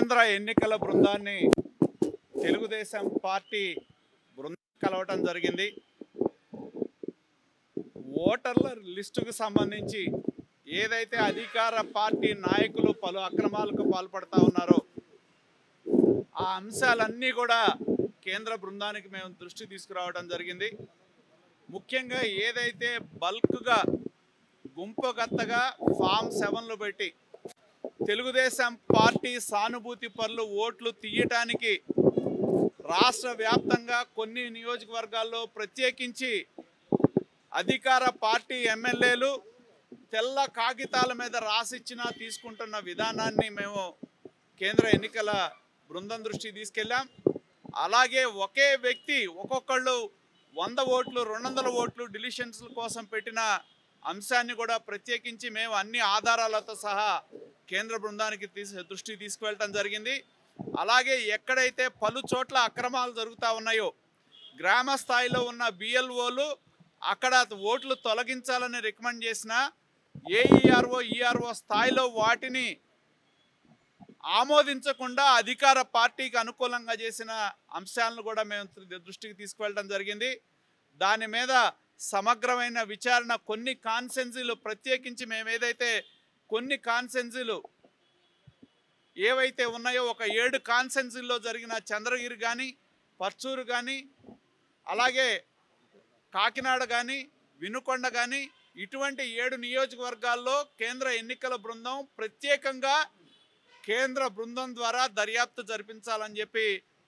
కేంద్ర ఎన్నికల బృందాన్ని తెలుగుదేశం పార్టీ బృందం కలవటం జరిగింది. ఓటర్ల లిస్టుకు సంబంధించి ఏదైతే అధికార పార్టీ నాయకులు పలు అక్రమాలకు పాల్పడతా ఉన్నారో ఆ అంశాలన్నీ కూడా కేంద్ర బృందానికి మేము దృష్టి తీసుకురావడం జరిగింది. ముఖ్యంగా ఏదైతే బల్క్గా గుంపుగత్తగా ఫామ్ 7లు పెట్టి తెలుగుదేశం పార్టీ సానుభూతి పరులు ఓట్లు తీయటానికి రాష్ట్ర వ్యాప్తంగా కొన్ని నియోజకవర్గాల్లో ప్రత్యేకించి అధికార పార్టీ ఎమ్మెల్యేలు తెల్ల కాగితాల మీద రాసిచ్చినా తీసుకుంటున్న విధానాన్ని మేము కేంద్ర ఎన్నికల బృందం దృష్టికి తీసుకెళ్ళాం. అలాగే ఒకే వ్యక్తి ఒక్కొక్కళ్ళు 100 ఓట్లు 200 ఓట్లు డిలిషన్స్ కోసం పెట్టిన అంశాన్ని కూడా ప్రత్యేకించి మేము అన్ని ఆధారాలతో సహా కేంద్ర బృందానికి దృష్టికి తీసుకువెళ్ళటం జరిగింది. అలాగే ఎక్కడైతే పలు చోట్ల అక్రమాలు జరుగుతూ ఉన్నాయో గ్రామ స్థాయిలో ఉన్న బిఎల్ఓలు అక్కడ ఓట్లు తొలగించాలని రికమెండ్ చేసిన ఏఈఆర్ఓ ఈఆర్ఓ స్థాయిలో వాటిని ఆమోదించకుండా అధికార పార్టీకి అనుకూలంగా చేసిన అంశాలను కూడా మేము దృష్టికి తీసుకువెళ్ళడం జరిగింది. దాని మీద సమగ్రమైన విచారణ కొన్ని కాన్సెన్సీలు ప్రత్యేకించి మేము ఏదైతే కొన్ని కాన్సెన్సీలు ఏవైతే ఉన్నాయో ఒక 7 కాన్సెన్సీల్లో జరిగిన చంద్రగిరి కానీ పర్చూరు కానీ అలాగే కాకినాడ కానీ వినుకొండ కానీ ఇటువంటి 7 నియోజకవర్గాల్లో కేంద్ర ఎన్నికల బృందం ప్రత్యేకంగా కేంద్ర బృందం ద్వారా దర్యాప్తు జరిపించాలని చెప్పి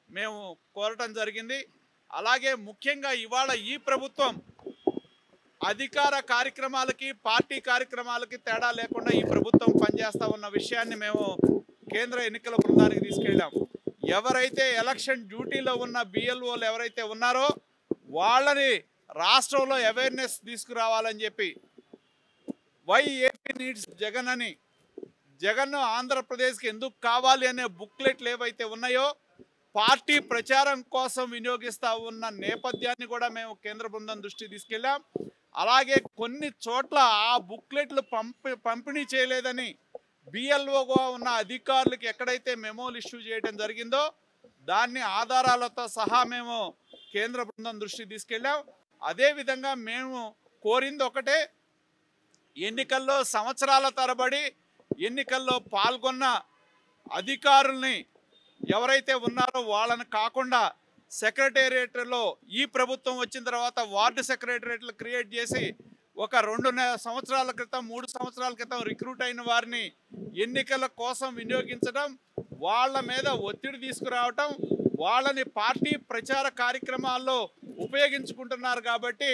మేము కోరటం జరిగింది. అలాగే ముఖ్యంగా ఇవాళ ఈ ప్రభుత్వం అధికార కార్యక్రమాలకి పార్టీ కార్యక్రమాలకి తేడా లేకుండా ఈ ప్రభుత్వం పనిచేస్తూ ఉన్న విషయాన్ని మేము కేంద్ర ఎన్నికల బృందానికి తీసుకెళ్ళాం. ఎవరైతే ఎలక్షన్ డ్యూటీలో ఉన్న బిఎల్ఓలు ఎవరైతే ఉన్నారో వాళ్ళని రాష్ట్రంలో అవేర్నెస్ తీసుకురావాలని చెప్పి వై ఏపీ నీడ్స్ జగన్ అని జగన్ ఆంధ్రప్రదేశ్కి ఎందుకు కావాలి అనే బుక్లెట్లు ఏవైతే ఉన్నాయో పార్టీ ప్రచారం కోసం వినియోగిస్తూ ఉన్న నేపథ్యాన్ని కూడా మేము కేంద్ర బృందం దృష్టికి తీసుకెళ్ళాం. అలాగే కొన్ని చోట్ల ఆ బుక్లెట్లు పంపిణీ చేయలేదని బిఎల్ఓగా ఉన్న అధికారులకు ఎక్కడైతే మెమోలు ఇష్యూ చేయడం జరిగిందో దాన్ని ఆధారాలతో సహా మేము కేంద్ర బృందం దృష్టికి తీసుకెళ్ళాం. అదేవిధంగా మేము కోరింది ఒకటే, ఎన్నికల్లో సంవత్సరాల తరబడి ఎన్నికల్లో పాల్గొన్న అధికారుల్ని ఎవరైతే ఉన్నారో వాళ్ళని కాకుండా సెక్రటేరియట్లో ఈ ప్రభుత్వం వచ్చిన తర్వాత వార్డు సెక్రటేరియట్లు క్రియేట్ చేసి ఒక 2 సంవత్సరాల క్రితం 3 సంవత్సరాల క్రితం రిక్రూట్ అయిన వారిని ఎన్నికల కోసం వినియోగించడం, వాళ్ళ మీద ఒత్తిడి తీసుకురావటం, వాళ్ళని పార్టీ ప్రచార కార్యక్రమాల్లో ఉపయోగించుకుంటున్నారు. కాబట్టి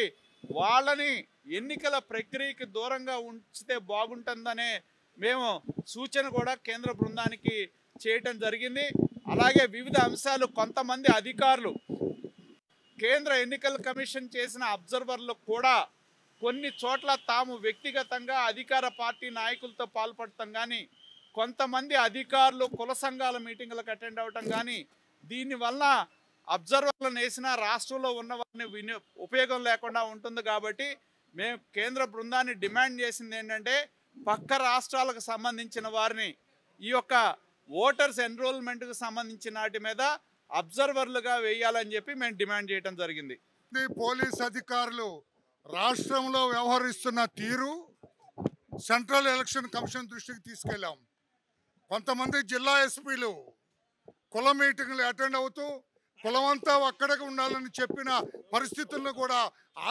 వాళ్ళని ఎన్నికల ప్రక్రియకి దూరంగా ఉంచితే బాగుంటుందనే మేము సూచన కూడా కేంద్ర బృందానికి చేయటం జరిగింది. అలాగే వివిధ అంశాలు కొంతమంది అధికారులు కేంద్ర ఎన్నికల కమిషన్ చేసిన అబ్జర్వర్లు కూడా కొన్ని చోట్ల తాము వ్యక్తిగతంగా అధికార పార్టీ నాయకులతో పాల్పడటం కానీ కొంతమంది అధికారులు కుల సంఘాల మీటింగులకు అటెండ్ అవ్వటం కానీ దీనివల్ల అబ్జర్వర్లను వేసిన రాష్ట్రంలో ఉన్న వారిని ఉపయోగం లేకుండా ఉంటుంది. కాబట్టి మేము కేంద్ర బృందాన్ని డిమాండ్ చేసింది ఏంటంటే పక్క రాష్ట్రాలకు సంబంధించిన వారిని ఈ యొక్క ఓటర్స్ ఎన్రోల్మెంట్కి సంబంధించిన వాటి మీద అబ్జర్వర్లుగా వేయాలని చెప్పి మేము డిమాండ్ చేయడం జరిగింది. పోలీస్ అధికారులు రాష్ట్రంలో వ్యవహరిస్తున్న తీరు సెంట్రల్ ఎలక్షన్ కమిషన్ దృష్టికి తీసుకెళ్ళాం. కొంతమంది జిల్లా ఎస్పీలు కుల మీటింగ్లు అటెండ్ అవుతూ కులమంతా అక్కడికి ఉండాలని చెప్పిన పరిస్థితులను కూడా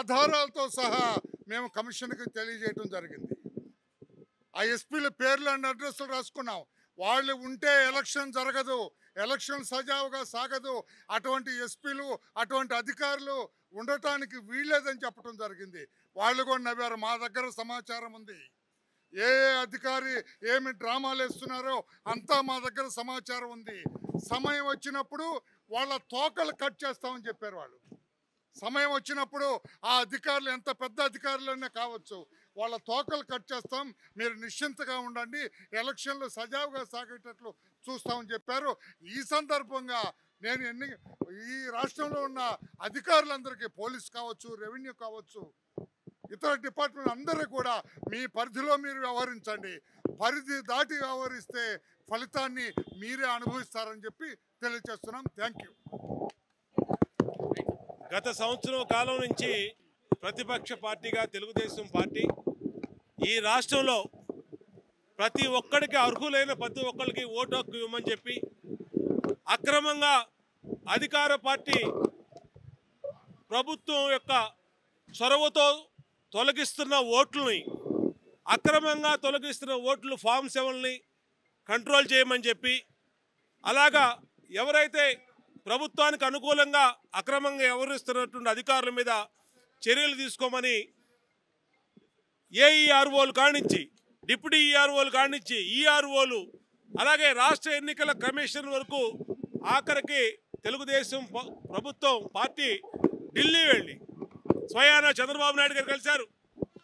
ఆధారాలతో సహా మేము కమిషన్కి తెలియజేయడం జరిగింది. ఆ ఎస్పీల పేర్లు అండ్ అడ్రస్లు రాసుకున్నాం. వాళ్ళు ఉంటే ఎలక్షన్ జరగదు, ఎలక్షన్ సజావుగా సాగదు, అటువంటి ఎస్పీలు అటువంటి అధికారులు ఉండటానికి వీల్లేదని చెప్పడం జరిగింది. వాళ్ళు కూడా నవ్వారు. మా దగ్గర సమాచారం ఉంది, ఏ అధికారి ఏమి డ్రామాలు వేస్తున్నారో అంతా మా దగ్గర సమాచారం ఉంది. సమయం వచ్చినప్పుడు వాళ్ళ తోకలు కట్ చేస్తామని చెప్పారు వాళ్ళు. సమయం వచ్చినప్పుడు ఆ అధికారులు ఎంత పెద్ద అధికారులైనా కావచ్చు, వాళ్ళ తోకలు కట్ చేస్తాం, మీరు నిశ్చింతగా ఉండండి, ఎలక్షన్లు సజావుగా సాగేటట్లు చూస్తామని చెప్పారు. ఈ సందర్భంగా నేను ఈ రాష్ట్రంలో ఉన్న అధికారులందరికీ, పోలీస్ కావచ్చు, రెవెన్యూ కావచ్చు, ఇతర డిపార్ట్మెంట్ అందరూ కూడా మీ పరిధిలో మీరు వ్యవహరించండి. పరిధి దాటి వ్యవహరిస్తే ఫలితాన్ని మీరే అనుభవిస్తారని చెప్పి తెలియజేస్తున్నాం. Thank you. గత సంవత్సరం కాలం నుంచి ప్రతిపక్ష పార్టీగా తెలుగుదేశం పార్టీ ఈ రాష్ట్రంలో ప్రతి ఒక్కడికి అర్హులైన ప్రతి ఒక్కరికి ఓటు హక్కు ఇవ్వమని చెప్పి అక్రమంగా అధికార పార్టీ ప్రభుత్వం యొక్క చొరవతో తొలగిస్తున్న ఓట్లని అక్రమంగా తొలగిస్తున్న ఓట్లు ఫామ్ 7ని కంట్రోల్ చేయమని చెప్పి అలాగా ఎవరైతే ప్రభుత్వానికి అనుకూలంగా అక్రమంగా వ్యవహరిస్తున్నటువంటి అధికారుల మీద చర్యలు తీసుకోమని ఏఈఆర్ఓలు కానించి డిప్యూటీ ఈఆర్ఓలు కానించి ఈఆర్ఓలు అలాగే రాష్ట్ర ఎన్నికల కమిషన్ వరకు ఆఖరికి తెలుగుదేశం ప్రభుత్వం పార్టీ ఢిల్లీ వెళ్ళి స్వయానా చంద్రబాబు నాయుడు గారు కలిశారు.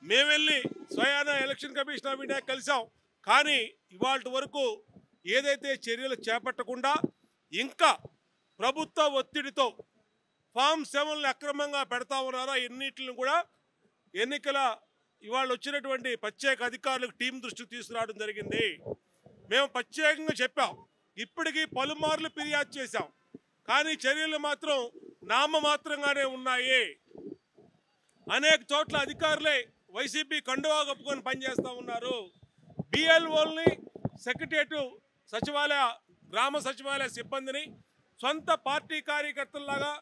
మేము వెళ్ళి స్వయానా ఎలక్షన్ కమిషన్ ఆఫ్ ఇండియా కలిసాం. కానీ ఇవాళ వరకు ఏదైతే చర్యలు చేపట్టకుండా ఇంకా ప్రభుత్వ ఒత్తిడితో ఫామ్ 7ని అక్రమంగా పెడతా ఉన్నారో ఎన్నిటిని కూడా ఎన్నికల ఇవాళ వచ్చినటువంటి ప్రత్యేక అధికారులకు టీం దృష్టికి తీసుకురావడం జరిగింది. మేము ప్రత్యేకంగా చెప్పాం, ఇప్పటికీ పలుమార్లు ఫిర్యాదు చేశాం, కానీ చర్యలు మాత్రం నామమాత్రంగానే ఉన్నాయి. అనేక చోట్ల అధికారులే వైసీపీ కండువా కప్పుకొని పనిచేస్తూ ఉన్నారు. బిఎల్ఓల్ని సెక్రటేరియట్ సచివాలయ గ్రామ సచివాలయ సిబ్బందిని సొంత పార్టీ కార్యకర్తల్లాగా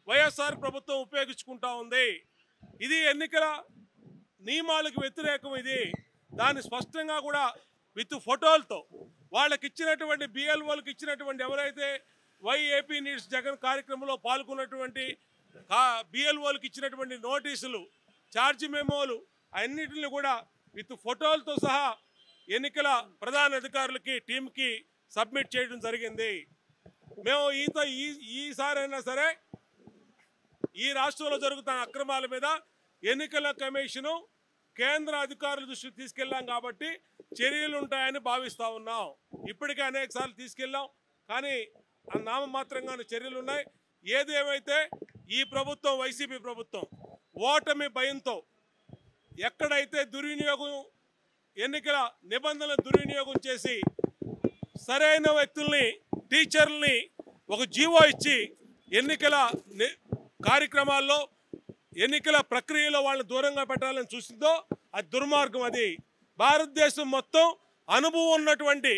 వైఎస్ఆర్ ప్రభుత్వం ఉపయోగించుకుంటా ఉంది. ఇది ఎన్నికల నియమాలకు వ్యతిరేకం. ఇది దాన్ని స్పష్టంగా కూడా విత్ ఫోటోలతో వాళ్ళకి ఇచ్చినటువంటి బిఎల్ఓలకు ఇచ్చినటువంటి ఎవరైతే వైఏపీ నీడ్స్ జగన్ కార్యక్రమంలో పాల్గొన్నటువంటి బిఎల్ఓలకు ఇచ్చినటువంటి నోటీసులు ఛార్జ్ మెమోలు అన్నిటిని కూడా విత్ ఫోటోలతో సహా ఎన్నికల ప్రధాన అధికారులకి టీంకి సబ్మిట్ చేయడం జరిగింది. మేము ఈసారైనా సరే ఈ రాష్ట్రంలో జరుగుతున్న అక్రమాల మీద ఎన్నికల కమిషను కేంద్ర అధికారుల దృష్టికి తీసుకెళ్ళాం కాబట్టి చర్యలు ఉంటాయని భావిస్తూ ఉన్నాం. ఇప్పటికే అనేక సార్లు తీసుకెళ్ళాం, కానీ ఆ నామమాత్రంగానే చర్యలు ఉన్నాయి. ఏదేమైతే ఈ ప్రభుత్వం వైసీపీ ప్రభుత్వం ఓటమి భయంతో ఎక్కడైతే దుర్వినియోగం ఎన్నికల నిబంధనల దుర్వినియోగం చేసి సరైన వ్యక్తుల్ని టీచర్లని ఒక జీవో ఇచ్చి ఎన్నికల కార్యక్రమాల్లో ఎన్నికల ప్రక్రియలో వాళ్ళని దూరంగా పెట్టాలని చూసిందో అది దుర్మార్గం. అది భారతదేశం మొత్తం అనుభవం ఉన్నటువంటి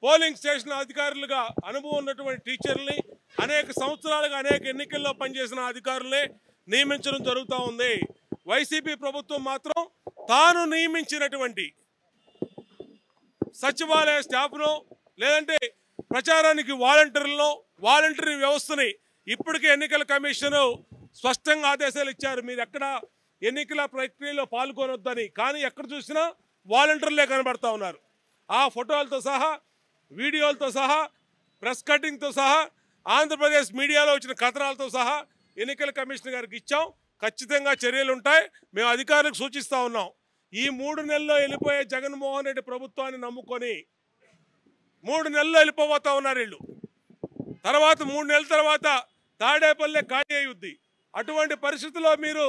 పోలింగ్ స్టేషన్ అధికారులుగా అనుభవం ఉన్నటువంటి టీచర్లని అనేక సంవత్సరాలుగా అనేక ఎన్నికల్లో పనిచేసిన అధికారులే నియమించడం జరుగుతూ ఉంది. వైసీపీ ప్రభుత్వం మాత్రం తాను నియమించినటువంటి సచివాలయ స్టాఫ్ను లేదంటే ప్రచారానికి వాలంటరీ వ్యవస్థని ఇప్పటికే ఎన్నికల కమిషను స్పష్టంగా ఆదేశాలు ఇచ్చారు, మీరు ఎక్కడ ఎన్నికల ప్రక్రియలో పాల్గొనొద్దని. కానీ ఎక్కడ చూసినా వాలంటీర్లే కనబడతా ఉన్నారు. ఆ ఫోటోలతో సహా వీడియోలతో సహా ప్రెస్ కటింగ్తో సహా ఆంధ్రప్రదేశ్ మీడియాలో వచ్చిన కథనాలతో సహా ఎన్నికల కమిషనర్ గారికి ఇచ్చాం. ఖచ్చితంగా చర్యలు ఉంటాయి. మేము అధికారులకు సూచిస్తూ ఉన్నాం. ఈ 3 నెలల్లో వెళ్ళిపోయే జగన్మోహన్ రెడ్డి ప్రభుత్వాన్ని నమ్ముకొని 3 నెలల్లో వెళ్ళిపోతా ఉన్నారు వీళ్ళు. తర్వాత 3 నెలల తర్వాత తాడేపల్లె ఖాళీ అయ్యుద్ది. అటువంటి పరిస్థితుల్లో మీరు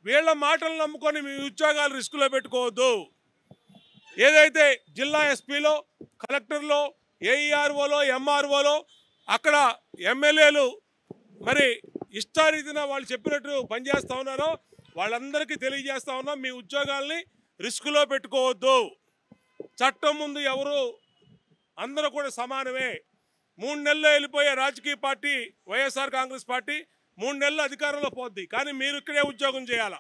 వీళ్ళ మాటలు నమ్ముకొని మీ ఉద్యోగాలు రిస్కులో పెట్టుకోవద్దు. ఏదైతే జిల్లా ఎస్పీలో కలెక్టర్లో ఏఈఆర్ఓలో ఎంఆర్ఓలో అక్కడ ఎమ్మెల్యేలు మరి ఇష్టారీతిన వాళ్ళు చెప్పినట్టు పనిచేస్తూ ఉన్నారో వాళ్ళందరికీ తెలియజేస్తూ ఉన్నాం, మీ ఉద్యోగాల్ని రిస్కులో పెట్టుకోవద్దు. చట్టం ముందు ఎవరు అందరూ కూడా సమానమే. 3 నెలల్లో వెళ్ళిపోయే రాజకీయ పార్టీ వైఎస్ఆర్ కాంగ్రెస్ పార్టీ 3 నెలలు అధికారంలో పోద్ది, కానీ మీరు ఇక్కడే ఉద్యోగం చేయాలా.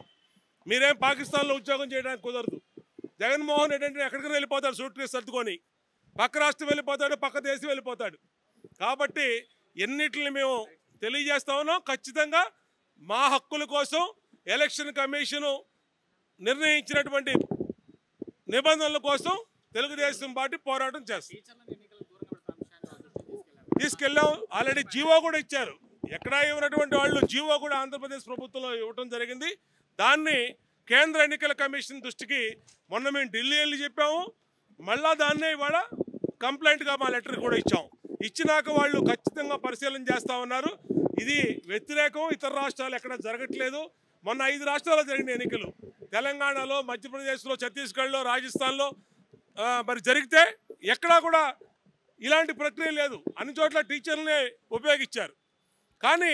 మీరేం పాకిస్తాన్లో ఉద్యోగం చేయడానికి కుదరదు. జగన్మోహన్ రెడ్డి అంటే ఎక్కడికైనా వెళ్ళిపోతాడు సూట్ కేసు సర్దుకొని, పక్క రాష్ట్రం వెళ్ళిపోతాడు, పక్క దేశం వెళ్ళిపోతాడు. కాబట్టి ఎన్నిటిని మేము తెలియజేస్తా ఉన్నాం. ఖచ్చితంగా మా హక్కుల కోసం ఎలక్షన్ కమిషను నిర్ణయించినటువంటి నిబంధనల కోసం తెలుగుదేశం పార్టీ పోరాటం చేస్తుంది. తీసుకెళ్ళాం, ఆల్రెడీ జీవో కూడా ఇచ్చారు. ఎక్కడా ఇవ్వనటువంటి వాళ్ళు జీవో కూడా ఆంధ్రప్రదేశ్ ప్రభుత్వంలో ఇవ్వడం జరిగింది. దాన్ని కేంద్ర ఎన్నికల కమిషన్ దృష్టికి మొన్న మేము ఢిల్లీ వెళ్ళి చెప్పాము. మళ్ళా దాన్నే ఇవాళ కంప్లైంట్గా మా లెటర్ కూడా ఇచ్చాం. ఇచ్చినాక వాళ్ళు ఖచ్చితంగా పరిశీలన చేస్తూ ఉన్నారు. ఇది వ్యతిరేకం, ఇతర రాష్ట్రాలు ఎక్కడ జరగట్లేదు. మొన్న 5 రాష్ట్రాల్లో జరిగిన ఎన్నికలు తెలంగాణలో, మధ్యప్రదేశ్లో, ఛత్తీస్గఢ్లో, రాజస్థాన్లో మరి జరిగితే ఎక్కడా కూడా ఇలాంటి ప్రక్రియ లేదు. అన్ని చోట్ల టీచర్లనే ఉపయోగించారు. కానీ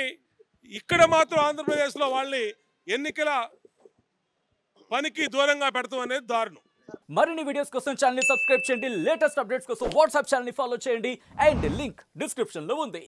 ఇక్కడ మాత్రం ఆంధ్రప్రదేశ్లో వాళ్ళని ఎన్నికల పనికి దూరంగా పెడతాం అనేది దారుణం. మరిన్ని వీడియోస్ కోసం ఛానల్ ని సబ్స్క్రైబ్ చేయండి. లేటెస్ట్ అప్డేట్స్ కోసం వాట్సాప్ ఛానల్ ని ఫాలో చేయండి. అండ్ లింక్ డిస్క్రిప్షన్ లో ఉంది.